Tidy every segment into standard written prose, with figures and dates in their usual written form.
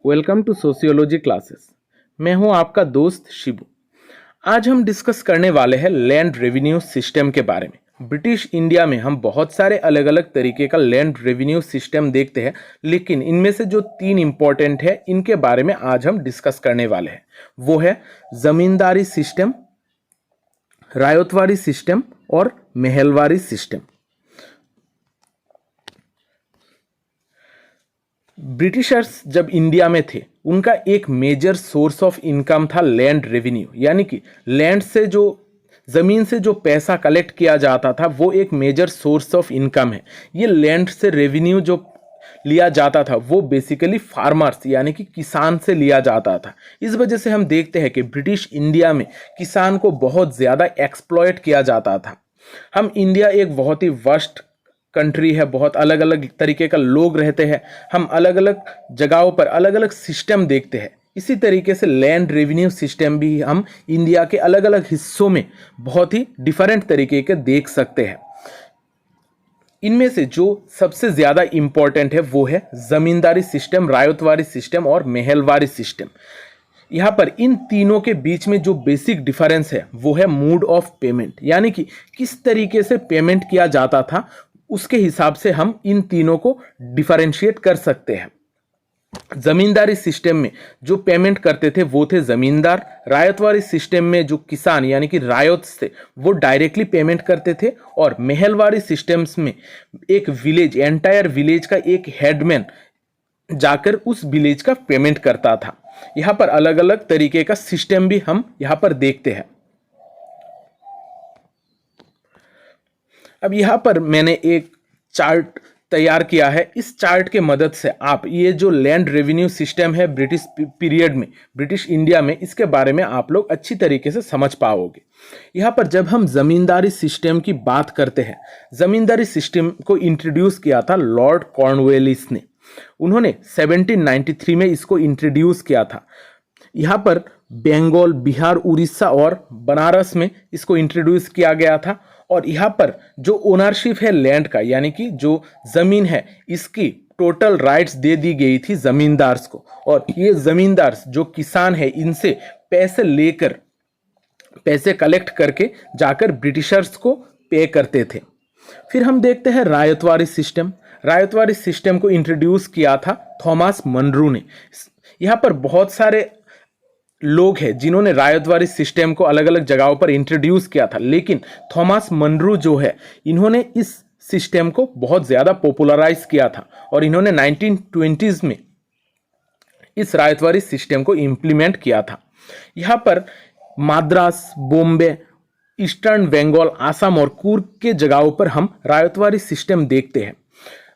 Welcome to sociology classes. मैं हूं आपका दोस्त शिबू। आज हम डिस्कस करने वाले हैं लैंड रेवेन्यू सिस्टम के बारे में। ब्रिटिश इंडिया में हम बहुत सारे अलग अलग तरीके का लैंड रेवेन्यू सिस्टम देखते हैं, लेकिन इनमें से जो तीन इंपॉर्टेंट है इनके बारे में आज हम डिस्कस करने वाले हैं। वो है जमींदारी सिस्टम, रायतवाड़ी सिस्टम और महलवारी सिस्टम। ब्रिटिशर्स जब इंडिया में थे, उनका एक मेजर सोर्स ऑफ इनकम था लैंड रेवेन्यू, यानी कि लैंड से जो ज़मीन से जो पैसा कलेक्ट किया जाता था वो एक मेजर सोर्स ऑफ इनकम है। ये लैंड से रेवेन्यू जो लिया जाता था वो बेसिकली फार्मर्स यानी कि किसान से लिया जाता था। इस वजह से हम देखते हैं कि ब्रिटिश इंडिया में किसान को बहुत ज़्यादा एक्सप्लॉयट किया जाता था। हम इंडिया एक बहुत ही वर्स्ट कंट्री है, बहुत अलग अलग तरीके का लोग रहते हैं, हम अलग अलग जगहों पर अलग अलग सिस्टम देखते हैं। इसी तरीके से लैंड रेवेन्यू सिस्टम भी हम इंडिया के अलग अलग हिस्सों में बहुत ही डिफरेंट तरीके के देख सकते हैं। इनमें से जो सबसे ज़्यादा इम्पॉर्टेंट है वो है ज़मींदारी सिस्टम, रायतवाड़ी सिस्टम और महलवारी सिस्टम। यहाँ पर इन तीनों के बीच में जो बेसिक डिफरेंस है वो है मोड ऑफ पेमेंट, यानी कि किस तरीके से पेमेंट किया जाता था, उसके हिसाब से हम इन तीनों को डिफरेंशिएट कर सकते हैं। जमींदारी सिस्टम में जो पेमेंट करते थे वो थे जमींदार। रायतवाड़ी सिस्टम में जो किसान यानी कि रायत थे वो डायरेक्टली पेमेंट करते थे। और महलवाड़ी सिस्टम्स में एक विलेज, एंटायर विलेज का एक हेडमैन जाकर उस विलेज का पेमेंट करता था। यहाँ पर अलग अलग तरीके का सिस्टम भी हम यहाँ पर देखते हैं। अब यहाँ पर मैंने एक चार्ट तैयार किया है। इस चार्ट के मदद से आप ये जो लैंड रेवेन्यू सिस्टम है ब्रिटिश पीरियड में, ब्रिटिश इंडिया में, इसके बारे में आप लोग अच्छी तरीके से समझ पाओगे। यहाँ पर जब हम जमींदारी सिस्टम की बात करते हैं, जमींदारी सिस्टम को इंट्रोड्यूस किया था लॉर्ड कॉर्नवालिस ने। उन्होंने 1793 में इसको इंट्रोड्यूस किया था। यहाँ पर बंगाल, बिहार, उड़ीसा और बनारस में इसको इंट्रोड्यूस किया गया था। और यहाँ पर जो ओनरशिप है लैंड का, यानी कि जो ज़मीन है, इसकी टोटल राइट्स दे दी गई थी ज़मींदार्स को। और ये ज़मींदार जो किसान है इनसे पैसे लेकर, पैसे कलेक्ट करके जाकर ब्रिटिशर्स को पे करते थे। फिर हम देखते हैं रायतवाड़ी सिस्टम। रायतवाड़ी सिस्टम को इंट्रोड्यूस किया था थॉमस मनरो ने। यहाँ पर बहुत सारे लोग हैं जिन्होंने रायतवाड़ी सिस्टम को अलग अलग जगहों पर इंट्रोड्यूस किया था, लेकिन थॉमस मनरो जो है इन्होंने इस सिस्टम को बहुत ज़्यादा पॉपुलराइज किया था। और इन्होंने 1920s में इस रायतवाड़ी सिस्टम को इम्प्लीमेंट किया था। यहाँ पर मद्रास, बॉम्बे, ईस्टर्न बंगाल, आसाम और कूर्ग के जगहों पर हम रायतवाड़ी सिस्टम देखते हैं।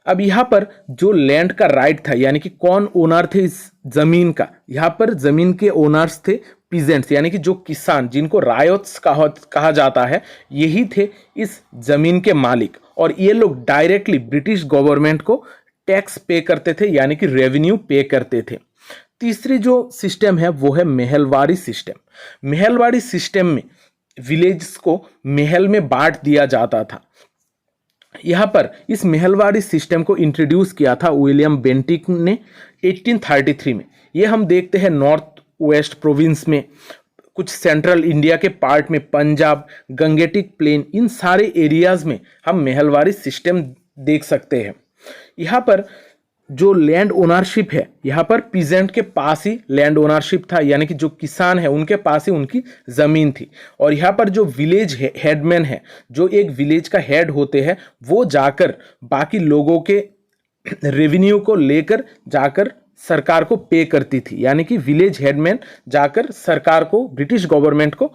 अब यहाँ पर जो लैंड का राइट था, यानी कि कौन ओनर थे इस जमीन का, यहाँ पर जमीन के ओनर्स थे पीजेंट्स, यानी कि जो किसान, जिनको रायट्स कहा जाता है, यही थे इस जमीन के मालिक। और ये लोग डायरेक्टली ब्रिटिश गवर्नमेंट को टैक्स पे करते थे, यानी कि रेवेन्यू पे करते थे। तीसरी जो सिस्टम है वो है महलवाड़ी सिस्टम। महलवाड़ी सिस्टम में विलेज को महल में बांट दिया जाता था। यहाँ पर इस महलवाड़ी सिस्टम को इंट्रोड्यूस किया था विलियम बेंटिक ने 1833 में। ये हम देखते हैं नॉर्थ वेस्ट प्रोविंस में, कुछ सेंट्रल इंडिया के पार्ट में, पंजाब, गंगेटिक प्लेन, इन सारे एरियाज में हम महलवाड़ी सिस्टम देख सकते हैं। यहाँ पर जो लैंड ओनरशिप है, यहाँ पर पीजेंट के पास ही लैंड ओनरशिप था, यानी कि जो किसान है उनके पास ही उनकी ज़मीन थी। और यहाँ पर जो विलेज हेडमैन है, जो एक विलेज का हेड होते हैं, वो जाकर बाकी लोगों के रेवेन्यू को लेकर जाकर सरकार को पे करती थी, यानी कि विलेज हेडमैन जाकर सरकार को, ब्रिटिश गवर्नमेंट को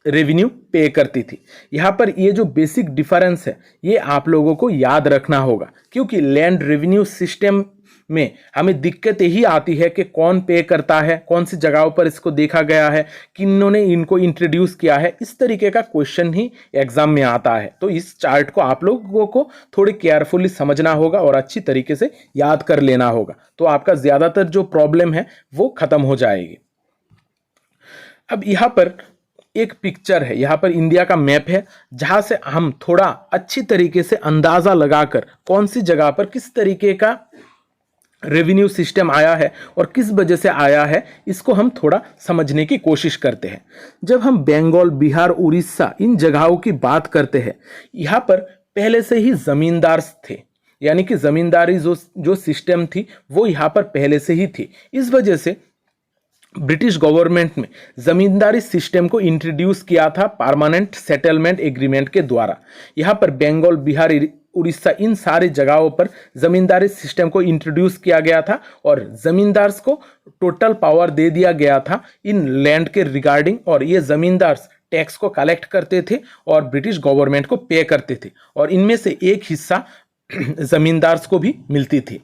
रेवेन्यू पे करती थी। यहाँ पर ये जो बेसिक डिफरेंस है ये आप लोगों को याद रखना होगा, क्योंकि लैंड रेवेन्यू सिस्टम में हमें दिक्कत यही आती है कि कौन पे करता है, कौन सी जगहों पर इसको देखा गया है, किन्होंने इनको इंट्रोड्यूस किया है। इस तरीके का क्वेश्चन ही एग्जाम में आता है। तो इस चार्ट को आप लोगों को थोड़ी केयरफुली समझना होगा और अच्छी तरीके से याद कर लेना होगा, तो आपका ज़्यादातर जो प्रॉब्लम है वो खत्म हो जाएगी। अब यहाँ पर एक पिक्चर है, यहाँ पर इंडिया का मैप है, जहाँ से हम थोड़ा अच्छी तरीके से अंदाज़ा लगाकर कौन सी जगह पर किस तरीके का रेवेन्यू सिस्टम आया है और किस वजह से आया है, इसको हम थोड़ा समझने की कोशिश करते हैं। जब हम बंगाल, बिहार, उड़ीसा इन जगहों की बात करते हैं, यहाँ पर पहले से ही जमींदार थे, यानी कि जमींदारी जो सिस्टम थी वो यहाँ पर पहले से ही थी। इस वजह से ब्रिटिश गवर्नमेंट में जमींदारी सिस्टम को इंट्रोड्यूस किया था परमानेंट सेटलमेंट एग्रीमेंट के द्वारा। यहाँ पर बंगाल, बिहार, उड़ीसा इन सारे जगहों पर जमींदारी सिस्टम को इंट्रोड्यूस किया गया था और जमींदार्स को टोटल पावर दे दिया गया था इन लैंड के रिगार्डिंग, और ये जमींदार्स टैक्स को कलेक्ट करते थे और ब्रिटिश गवर्नमेंट को पे करते थे, और इनमें से एक हिस्सा जमींदार्स को भी मिलती थी।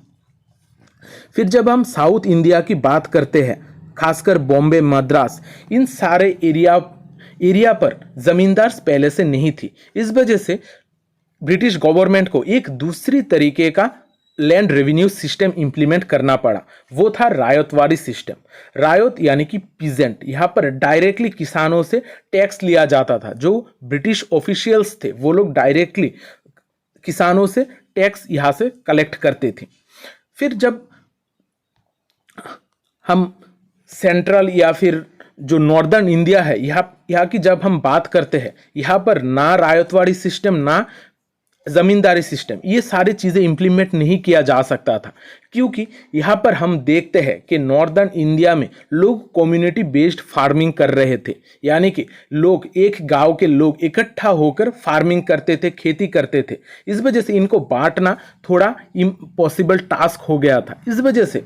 फिर जब हम साउथ इंडिया की बात करते हैं, खासकर बॉम्बे, मद्रास, इन सारे एरिया पर जमींदार पहले से नहीं थी। इस वजह से ब्रिटिश गवर्नमेंट को एक दूसरी तरीके का लैंड रेवेन्यू सिस्टम इंप्लीमेंट करना पड़ा, वो था रायतवाड़ी सिस्टम। रायत यानी कि पीजेंट, यहाँ पर डायरेक्टली किसानों से टैक्स लिया जाता था। जो ब्रिटिश ऑफिशियल्स थे वो लोग डायरेक्टली किसानों से टैक्स यहाँ से कलेक्ट करते थे। फिर जब हम सेंट्रल या फिर जो नॉर्दर्न इंडिया है, यहाँ की जब हम बात करते हैं, यहाँ पर ना रायतवाड़ी सिस्टम ना जमींदारी सिस्टम, ये सारी चीज़ें इंप्लीमेंट नहीं किया जा सकता था, क्योंकि यहाँ पर हम देखते हैं कि नॉर्दर्न इंडिया में लोग कम्युनिटी बेस्ड फार्मिंग कर रहे थे, यानी कि लोग, एक गांव के लोग इकट्ठा होकर फार्मिंग करते थे, खेती करते थे। इस वजह से इनको बांटना थोड़ा इम्पॉसिबल टास्क हो गया था। इस वजह से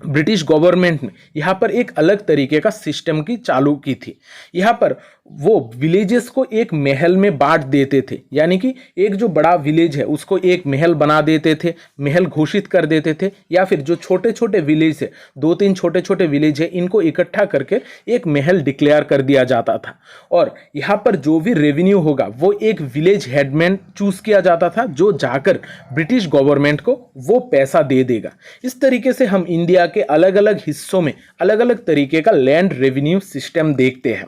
ब्रिटिश गवर्नमेंट ने यहाँ पर एक अलग तरीके का सिस्टम की चालू की थी। यहाँ पर वो विलेजेस को एक महल में बांट देते थे, यानी कि एक जो बड़ा विलेज है उसको एक महल बना देते थे, महल घोषित कर देते थे, या फिर जो छोटे छोटे विलेज है, 2-3 छोटे छोटे विलेज है, इनको इकट्ठा करके एक महल डिक्लेयर कर दिया जाता था। और यहाँ पर जो भी रेवेन्यू होगा वो एक विलेज हेडमैन चूज किया जाता था, जो जाकर ब्रिटिश गवर्नमेंट को वो पैसा दे देगा। इस तरीके से हम इंडिया के अलग अलग हिस्सों में अलग अलग तरीके का लैंड रेवेन्यू सिस्टम देखते हैं।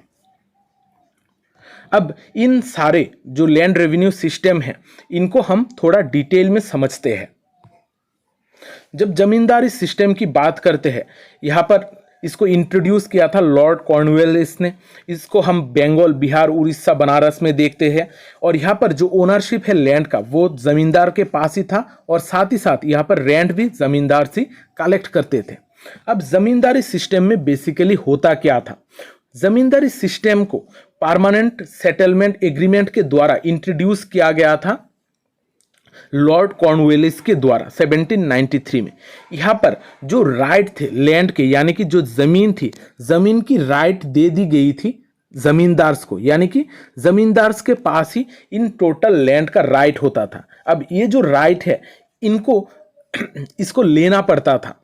अब इन सारे जो लैंड रेवेन्यू सिस्टम है, इनको हम थोड़ा डिटेल में समझते हैं। जब जमींदारी सिस्टम की बात करते हैं, यहाँ पर इसको इंट्रोड्यूस किया था लॉर्ड कॉर्नवालिस ने। इसको हम बंगाल, बिहार, उड़ीसा, बनारस में देखते हैं। और यहाँ पर जो ओनरशिप है लैंड का, वो जमींदार के पास ही था, और साथ ही साथ यहाँ पर रेंट भी जमींदार से कलेक्ट करते थे। अब जमींदारी सिस्टम में बेसिकली होता क्या था? जमींदारी सिस्टम को परमानेंट सेटलमेंट एग्रीमेंट के द्वारा इंट्रोड्यूस किया गया था लॉर्ड कॉर्नवालिस के द्वारा 1793 में। यहाँ पर जो राइट थे लैंड के, यानी कि जो जमीन थी, जमीन की राइट दे दी गई थी जमींदार्स को, यानी कि जमींदार्स के पास ही इन टोटल लैंड का राइट होता था। अब ये जो राइट है, इनको इसको लेना पड़ता था।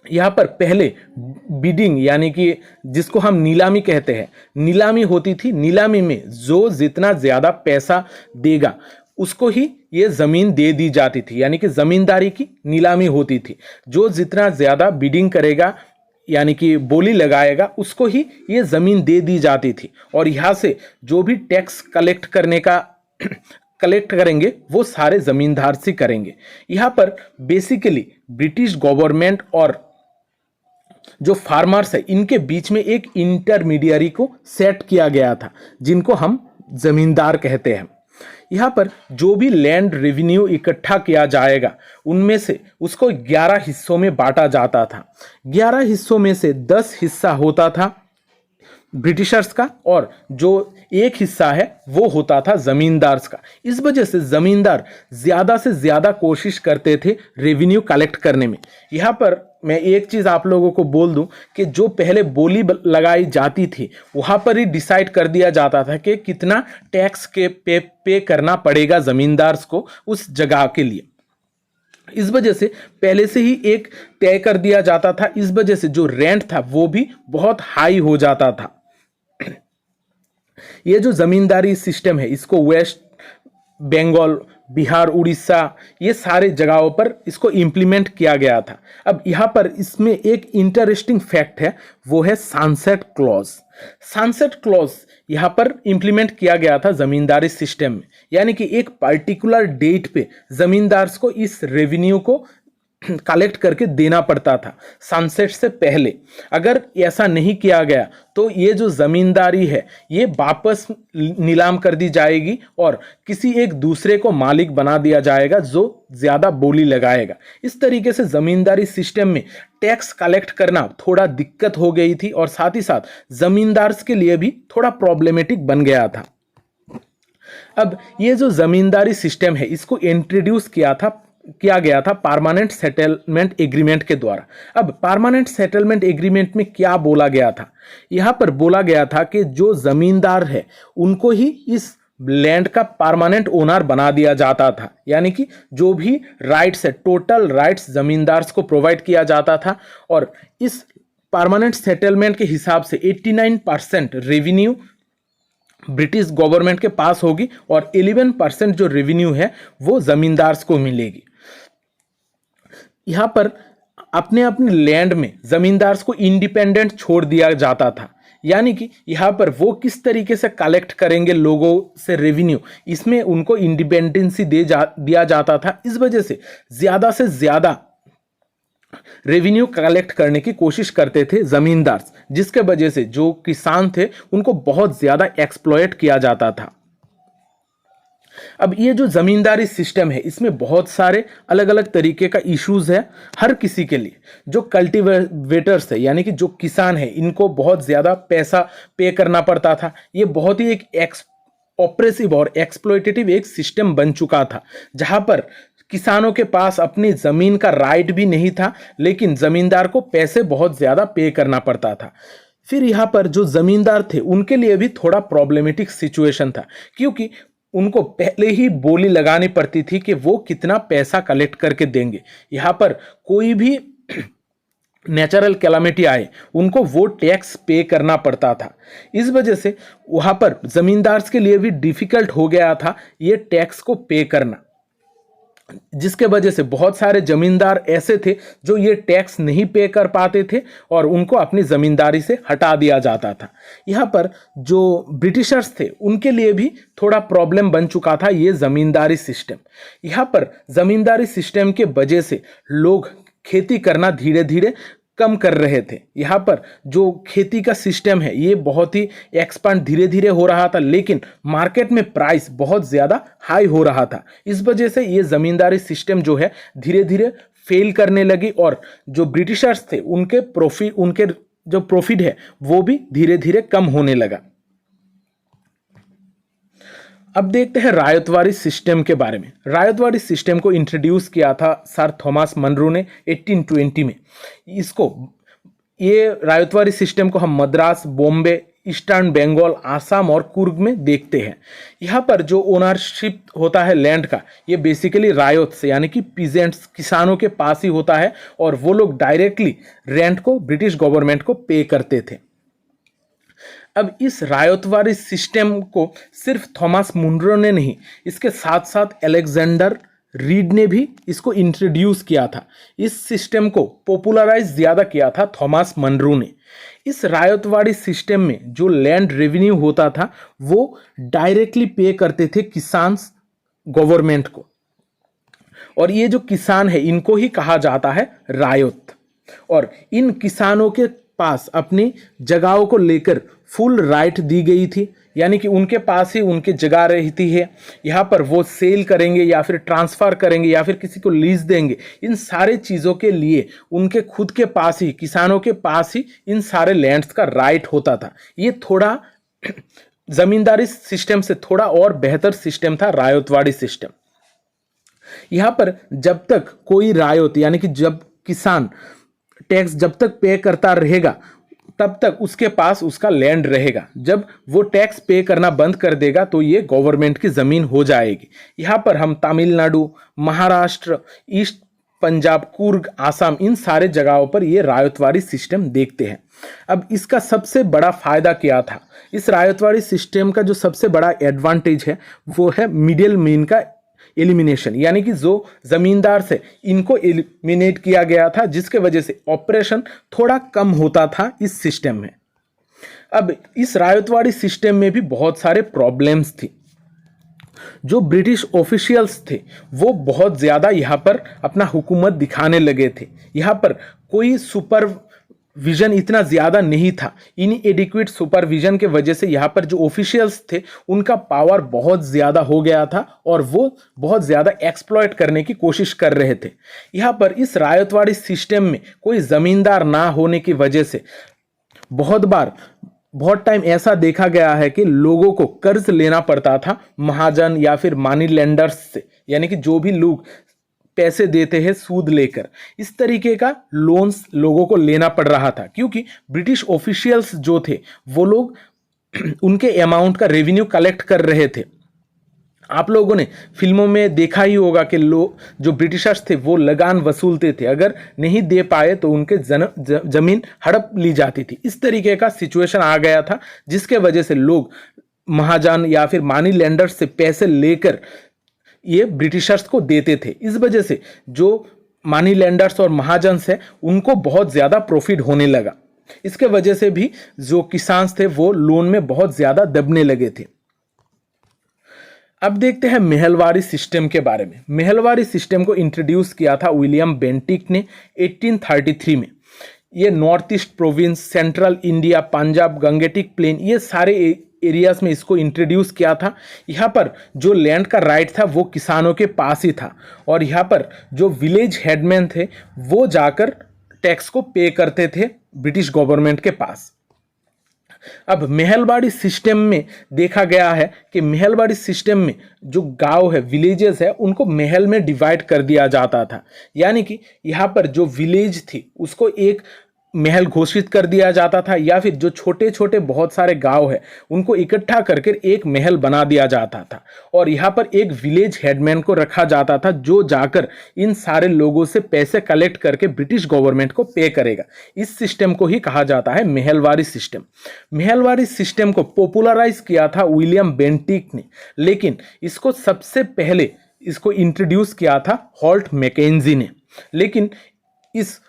यहाँ पर पहले बिडिंग, यानी कि जिसको हम नीलामी कहते हैं, नीलामी होती थी। नीलामी में जो जितना ज़्यादा पैसा देगा उसको ही ये ज़मीन दे दी जाती थी, यानी कि ज़मींदारी की नीलामी होती थी। जो जितना ज़्यादा बिडिंग करेगा, यानी कि बोली लगाएगा, उसको ही ये ज़मीन दे दी जाती थी। और यहाँ से जो भी टैक्स कलेक्ट करेंगे वो सारे ज़मींदार से करेंगे। यहाँ पर बेसिकली ब्रिटिश गवर्नमेंट और जो फार्मर्स है, इनके बीच में एक इंटरमीडियरी को सेट किया गया था, जिनको हम जमींदार कहते हैं। यहाँ पर जो भी लैंड रेवेन्यू इकट्ठा किया जाएगा, उनमें से उसको 11 हिस्सों में बांटा जाता था। 11 हिस्सों में से 10 हिस्सा होता था ब्रिटिशर्स का, और जो एक हिस्सा है वो होता था जमींदार्स का। इस वजह से जमींदार ज़्यादा से ज़्यादा कोशिश करते थे रेवेन्यू कलेक्ट करने में। यहाँ पर मैं एक चीज़ आप लोगों को बोल दूं कि जो पहले बोली लगाई जाती थी, वहाँ पर ही डिसाइड कर दिया जाता था कि कितना टैक्स के पे करना पड़ेगा ज़मींदार्स को उस जगह के लिए। इस वजह से पहले से ही एक तय कर दिया जाता था। इस वजह से जो रेंट था वो भी बहुत हाई हो जाता था। ये जो जमींदारी सिस्टम है, इसको वेस्ट बंगाल, बिहार, उड़ीसा, ये सारे जगहों पर इसको इम्प्लीमेंट किया गया था। अब यहाँ पर इसमें एक इंटरेस्टिंग फैक्ट है, वो है सनसेट क्लॉज। सनसेट क्लॉज यहाँ पर इम्प्लीमेंट किया गया था जमींदारी सिस्टम में, यानी कि एक पर्टिकुलर डेट पे जमींदार्स को इस रेवेन्यू को कलेक्ट करके देना पड़ता था सनसेट से पहले। अगर ऐसा नहीं किया गया तो ये जो जमींदारी है ये वापस नीलाम कर दी जाएगी और किसी एक दूसरे को मालिक बना दिया जाएगा जो ज्यादा बोली लगाएगा। इस तरीके से जमींदारी सिस्टम में टैक्स कलेक्ट करना थोड़ा दिक्कत हो गई थी और साथ ही साथ जमींदार के लिए भी थोड़ा प्रॉब्लमेटिक बन गया था। अब ये जो जमींदारी सिस्टम है इसको इंट्रोड्यूस किया गया था परमानेंट सेटलमेंट एग्रीमेंट के द्वारा। अब परमानेंट सेटलमेंट एग्रीमेंट में क्या बोला गया था? यहां पर बोला गया था कि जो जमींदार है उनको ही इस लैंड का परमानेंट ओनर बना दिया जाता था, यानी कि जो भी राइट्स है टोटल राइट्स जमींदार को प्रोवाइड किया जाता था। और इस परमानेंट सेटलमेंट के हिसाब से 89% रेवेन्यू ब्रिटिश गवर्नमेंट के पास होगी और 11% जो रेवेन्यू है वो जमींदार को मिलेगी। यहां पर अपने अपने लैंड में जमींदार को इंडिपेंडेंट छोड़ दिया जाता था, यानी कि यहां पर वो किस तरीके से कलेक्ट करेंगे लोगों से रेवेन्यू, इसमें उनको इंडिपेंडेंसी दिया जाता था। इस वजह से ज्यादा रेवेन्यू कलेक्ट करने की कोशिश करते थे जमींदार, जिसके वजह से जो किसान थे उनको बहुत ज्यादा एक्सप्लॉयट किया जाता था। अब ये जो जमींदारी सिस्टम है इसमें बहुत सारे अलग अलग तरीके का इश्यूज है हर किसी के लिए। जो कल्टीवेटर्स है यानी कि जो किसान है इनको बहुत ज्यादा पैसा पे करना पड़ता था। ये बहुत ही एक ऑपरेसिव और एक्सप्लॉयटेटिव एक सिस्टम बन चुका था, जहां पर किसानों के पास अपनी जमीन का राइट भी नहीं था, लेकिन जमींदार को पैसे बहुत ज्यादा पे करना पड़ता था। फिर यहाँ पर जो जमींदार थे उनके लिए भी थोड़ा प्रॉब्लमेटिक सिचुएशन था, क्योंकि उनको पहले ही बोली लगानी पड़ती थी कि वो कितना पैसा कलेक्ट करके देंगे। यहाँ पर कोई भी नेचुरल कैलामिटी आए उनको वो टैक्स पे करना पड़ता था। इस वजह से वहाँ पर जमींदार के लिए भी डिफिकल्ट हो गया था ये टैक्स को पे करना, जिसके वजह से बहुत सारे जमींदार ऐसे थे जो ये टैक्स नहीं पे कर पाते थे और उनको अपनी जमींदारी से हटा दिया जाता था। यहाँ पर जो ब्रिटिशर्स थे उनके लिए भी थोड़ा प्रॉब्लम बन चुका था ये जमींदारी सिस्टम। यहाँ पर जमींदारी सिस्टम के वजह से लोग खेती करना धीरे धीरे कम कर रहे थे। यहाँ पर जो खेती का सिस्टम है ये बहुत ही एक्सपांड धीरे धीरे हो रहा था, लेकिन मार्केट में प्राइस बहुत ज़्यादा हाई हो रहा था। इस वजह से ये ज़मींदारी सिस्टम जो है धीरे धीरे फेल करने लगी और जो ब्रिटिशर्स थे उनके जो प्रॉफिट है वो भी धीरे धीरे कम होने लगा। अब देखते हैं रायतवाड़ी सिस्टम के बारे में। रायतवाड़ी सिस्टम को इंट्रोड्यूस किया था सर थॉमस मनरो ने 1820 में। ये रायतवाड़ी सिस्टम को हम मद्रास, बॉम्बे, ईस्टर्न बंगाल, आसाम और कुर्ग में देखते हैं। यहाँ पर जो ओनरशिप होता है लैंड का ये बेसिकली रायत से यानी कि पीजेंट्स किसानों के पास ही होता है और वो लोग डायरेक्टली रेंट को ब्रिटिश गवर्नमेंट को पे करते थे। अब इस रायतवाड़ी सिस्टम को सिर्फ थॉमस मुनरो ने नहीं, इसके साथ साथ अलेक्जेंडर रीड ने भी इसको इंट्रोड्यूस किया था। इस सिस्टम को पॉपुलराइज ज़्यादा किया था थॉमस मनरो ने। इस रायतवाड़ी सिस्टम में जो लैंड रेवेन्यू होता था वो डायरेक्टली पे करते थे किसान गवर्नमेंट को, और ये जो किसान है इनको ही कहा जाता है रायत। और इन किसानों के पास अपनी जगहों को लेकर फुल राइट दी गई थी, यानी कि उनके पास ही उनकी जगह रहती है। यहाँ पर वो सेल करेंगे या फिर ट्रांसफ़र करेंगे या फिर किसी को लीज देंगे, इन सारे चीज़ों के लिए उनके खुद के पास ही, किसानों के पास ही इन सारे लैंड्स का राइट होता था। ये थोड़ा ज़मींदारी सिस्टम से थोड़ा और बेहतर सिस्टम था रायतवाड़ी सिस्टम। यहाँ पर जब तक कोई रायत यानी कि जब किसान टैक्स जब तक पे करता रहेगा तब तक उसके पास उसका लैंड रहेगा। जब वो टैक्स पे करना बंद कर देगा तो ये गवर्नमेंट की ज़मीन हो जाएगी। यहाँ पर हम तमिलनाडु, महाराष्ट्र, ईस्ट पंजाब, कुर्ग, आसाम, इन सारे जगहों पर ये रायतवाड़ी सिस्टम देखते हैं। अब इसका सबसे बड़ा फ़ायदा क्या था? इस रायतवाड़ी सिस्टम का जो सबसे बड़ा एडवांटेज है वो है मिडिल मैन का एलिमिनेशन, यानी कि जो जमींदार से इनको एलिमिनेट किया गया था, जिसके वजह से ऑपरेशन थोड़ा कम होता था इस सिस्टम में। अब इस रायतवाड़ी सिस्टम में भी बहुत सारे प्रॉब्लम्स थी। जो ब्रिटिश ऑफिशियल्स थे वो बहुत ज़्यादा यहाँ पर अपना हुकूमत दिखाने लगे थे। यहाँ पर कोई सुपरविजन इतना ज़्यादा नहीं था। इनएडिक्वेट सुपरविजन के वजह से यहाँ पर जो ऑफिशियल्स थे उनका पावर बहुत ज़्यादा हो गया था और वो बहुत ज़्यादा एक्सप्लॉइट करने की कोशिश कर रहे थे। यहाँ पर इस रायतवाड़ी सिस्टम में कोई ज़मींदार ना होने की वजह से बहुत टाइम ऐसा देखा गया है कि लोगों को कर्ज लेना पड़ता था महाजन या फिर मनी लेंडर्स से, यानी कि जो भी लोग पैसे देते हैं सूद लेकर, इस तरीके का लोन्स लोगों को लेना पड़ रहा था, क्योंकि ब्रिटिश ऑफिशियल्स जो थे वो लोग उनके अमाउंट का रेवेन्यू कलेक्ट कर रहे थे। आप लोगों ने फिल्मों में देखा ही होगा कि लोग जो ब्रिटिशर्स थे वो लगान वसूलते थे, अगर नहीं दे पाए तो उनके जमीन हड़प ली जाती थी। इस तरीके का सिचुएशन आ गया था जिसके वजह से लोग महाजन या फिर मनी लेंडर्स से पैसे लेकर ये ब्रिटिशर्स को देते थे। इस वजह से जो मनी लेंडर्स और महाजन्स है उनको बहुत ज़्यादा प्रॉफिट होने लगा। इसके वजह से भी जो किसान थे वो लोन में बहुत ज़्यादा दबने लगे थे। अब देखते हैं महलवारी सिस्टम के बारे में। महलवारी सिस्टम को इंट्रोड्यूस किया था विलियम बेंटिक ने 1833 में। ये north east province, central India, Punjab, Gangetic plain, ये सारे एरियाज में इसको इंट्रोड्यूस किया था। यहाँ पर जो लैंड का राइट था वो किसानों के पास ही था और यहाँ पर जो विलेज हेडमैन थे वो जाकर टैक्स को पे करते थे ब्रिटिश गवर्नमेंट के पास। अब महलवाड़ी सिस्टम में देखा गया है कि महलवाड़ी सिस्टम में जो गांव है, विलेजेस है, उनको महल में डिवाइड कर दिया जाता था। यानी कि यहाँ पर जो विलेज थी उसको एक महल घोषित कर दिया जाता था, या फिर जो छोटे छोटे बहुत सारे गांव है उनको इकट्ठा करके एक महल बना दिया जाता था और यहाँ पर एक विलेज हेडमैन को रखा जाता था जो जाकर इन सारे लोगों से पैसे कलेक्ट करके ब्रिटिश गवर्नमेंट को पे करेगा। इस सिस्टम को ही कहा जाता है महलवारी सिस्टम। महलवारी सिस्टम को पॉपुलराइज किया था विलियम बेंटिक ने, लेकिन इसको सबसे पहले इसको इंट्रोड्यूस किया था हॉल्ट मैकेंजी ने। लेकिन इस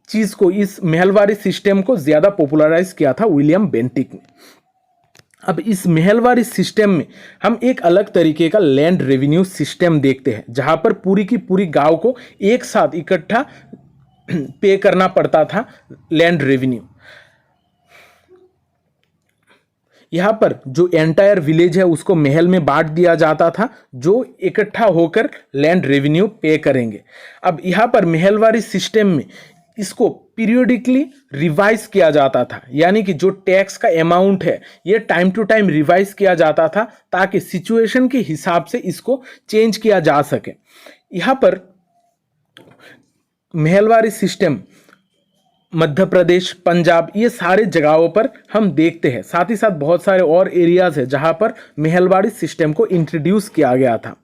चीज को, इस महलवारी सिस्टम को ज्यादा पॉपुलराइज किया था विलियम बेंटिक ने। अब इस महलवारी सिस्टम में हम एक अलग तरीके का लैंड रेवेन्यू सिस्टम देखते हैं, जहां पर पूरी की पूरी गांव को एक साथ इकट्ठा पे करना पड़ता था लैंड रेवेन्यू। यहाँ पर जो एंटायर विलेज है उसको महल में बांट दिया जाता था जो इकट्ठा होकर लैंड रेवेन्यू पे करेंगे। अब यहाँ पर महलवारी सिस्टम में इसको पीरियोडिकली रिवाइज किया जाता था, यानी कि जो टैक्स का अमाउंट है ये टाइम टू टाइम रिवाइज किया जाता था ताकि सिचुएशन के हिसाब से इसको चेंज किया जा सके। यहाँ पर महलवारी सिस्टम मध्य प्रदेश, पंजाब, ये सारे जगहों पर हम देखते हैं। साथ ही साथ बहुत सारे और एरियाज है जहां पर महलवाड़ी सिस्टम को इंट्रोड्यूस किया गया था।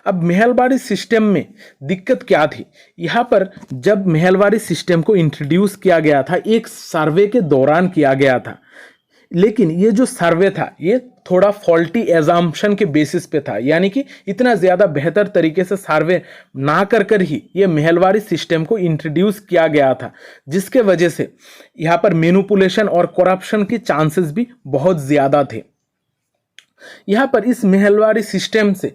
अब महलवाड़ी सिस्टम में दिक्कत क्या थी? यहाँ पर जब महलवाड़ी सिस्टम को इंट्रोड्यूस किया गया था एक सर्वे के दौरान किया गया था, लेकिन ये जो सर्वे था ये थोड़ा फॉल्टी एजम्पशन के बेसिस पे था, यानी कि इतना ज़्यादा बेहतर तरीके से सर्वे ना कर ही ये महलवाड़ी सिस्टम को इंट्रोड्यूस किया गया था, जिसके वजह से यहाँ पर मैनिपुलेशन और करप्शन के चांसेस भी बहुत ज़्यादा थे। यहाँ पर इस महलवाड़ी सिस्टम से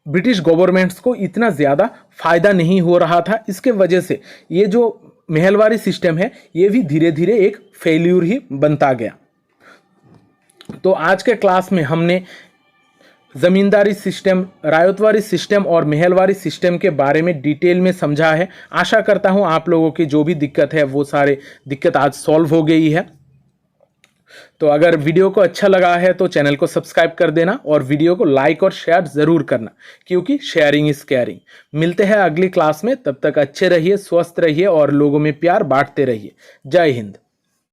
ब्रिटिश गवर्नमेंट्स को इतना ज़्यादा फायदा नहीं हो रहा था। इसके वजह से ये जो महलवाड़ी सिस्टम है ये भी धीरे धीरे एक फेल्यूर ही बनता गया। तो आज के क्लास में हमने ज़मींदारी सिस्टम, रायतवाड़ी सिस्टम और महलवाड़ी सिस्टम के बारे में डिटेल में समझा है। आशा करता हूँ आप लोगों की जो भी दिक्कत है वो सारे दिक्कत आज सॉल्व हो गई है। तो अगर वीडियो को अच्छा लगा है तो चैनल को सब्सक्राइब कर देना और वीडियो को लाइक और शेयर ज़रूर करना, क्योंकि शेयरिंग इज़ केयरिंग। मिलते हैं अगली क्लास में, तब तक अच्छे रहिए, स्वस्थ रहिए और लोगों में प्यार बांटते रहिए। जय हिंद।